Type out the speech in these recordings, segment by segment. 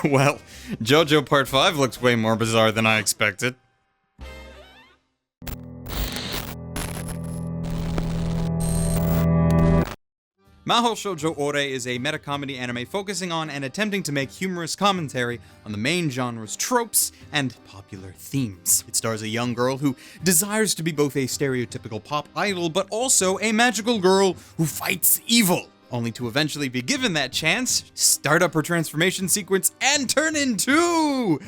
Well, JoJo Part 5 looks way more bizarre than I expected. Mahou Shoujo Ore is a meta-comedy anime focusing on and attempting to make humorous commentary on the main genre's tropes and popular themes. It stars a young girl who desires to be both a stereotypical pop idol, but also a magical girl who fights evil, only to eventually be given that chance, start up her transformation sequence, and turn into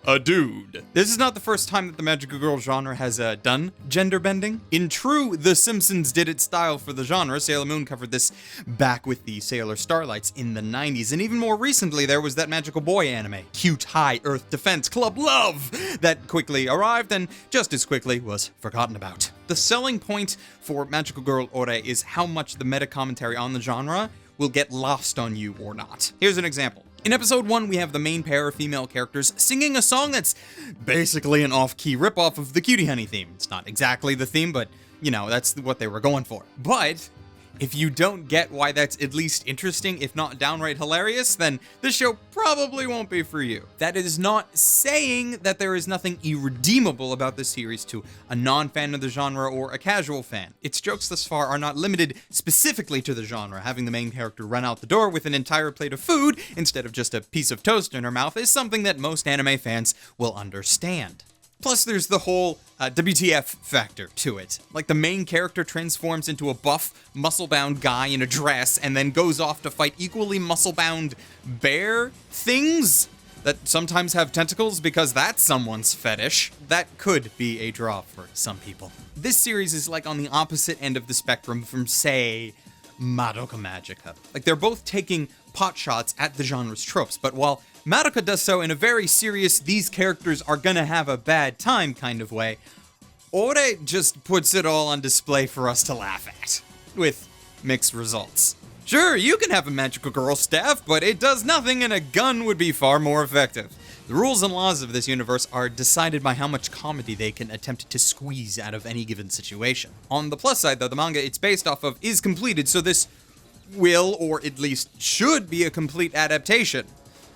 a dude. This is not the first time that the magical girl genre has done gender bending. In true The Simpsons did it style for the genre, Sailor Moon covered this back with the Sailor Starlights in the 90s, and even more recently there was that magical boy anime, Cute High Earth Defense Club Love, that quickly arrived and just as quickly was forgotten about. The selling point for Magical Girl Ore is how much the meta commentary on the genre will get lost on you or not. Here's an example. In episode 1, we have the main pair of female characters singing a song that's basically an off-key ripoff of the Cutie Honey theme. It's not exactly the theme, but, you know, that's what they were going for. But if you don't get why that's at least interesting, if not downright hilarious, then this show probably won't be for you. That is not saying that there is nothing irredeemable about this series to a non-fan of the genre or a casual fan. Its jokes thus far are not limited specifically to the genre. Having the main character run out the door with an entire plate of food instead of just a piece of toast in her mouth is something that most anime fans will understand. Plus, there's the whole WTF factor to it. Like, the main character transforms into a buff, muscle-bound guy in a dress and then goes off to fight equally muscle-bound bear things that sometimes have tentacles because that's someone's fetish. That could be a draw for some people. This series is like on the opposite end of the spectrum from, say, Madoka Magica. Like, they're both taking pot shots at the genre's tropes, but while Madoka does so in a very serious, these characters are gonna have a bad time kind of way, Ore just puts it all on display for us to laugh at, with mixed results. Sure, you can have a magical girl staff, but it does nothing and a gun would be far more effective. The rules and laws of this universe are decided by how much comedy they can attempt to squeeze out of any given situation. On the plus side though, the manga it's based off of is completed, so this will, or at least should, be a complete adaptation.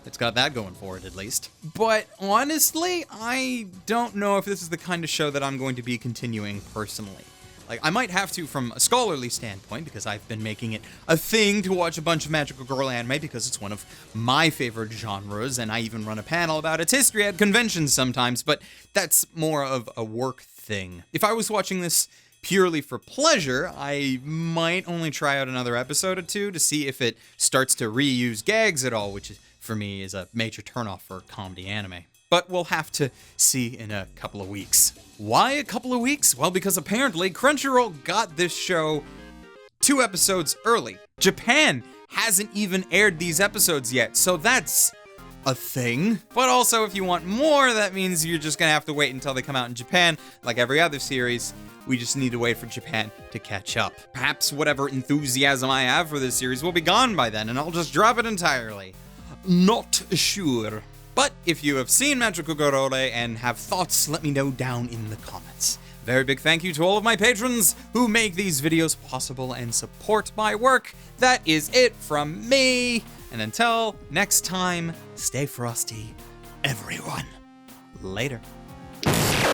It's got that going for it, at least. But honestly, I don't know if this is the kind of show that I'm going to be continuing personally. Like, I might have to from a scholarly standpoint, because I've been making it a thing to watch a bunch of magical girl anime because it's one of my favorite genres, and I even run a panel about its history at conventions sometimes, but that's more of a work thing. If I was watching this purely for pleasure, I might only try out another episode or two to see if it starts to reuse gags at all, which for me is a major turnoff for comedy anime. But we'll have to see in a couple of weeks. Why a couple of weeks? Well, because apparently Crunchyroll got this show 2 episodes early. Japan hasn't even aired these episodes yet, so that's a thing. But also, if you want more, that means you're just gonna have to wait until they come out in Japan. Like every other series, we just need to wait for Japan to catch up. Perhaps whatever enthusiasm I have for this series will be gone by then, and I'll just drop it entirely. Not sure. But if you have seen Magical Girl Ore and have thoughts, let me know down in the comments. Very big thank you to all of my patrons who make these videos possible and support my work. That is it from me. And until next time, stay frosty, everyone. Later.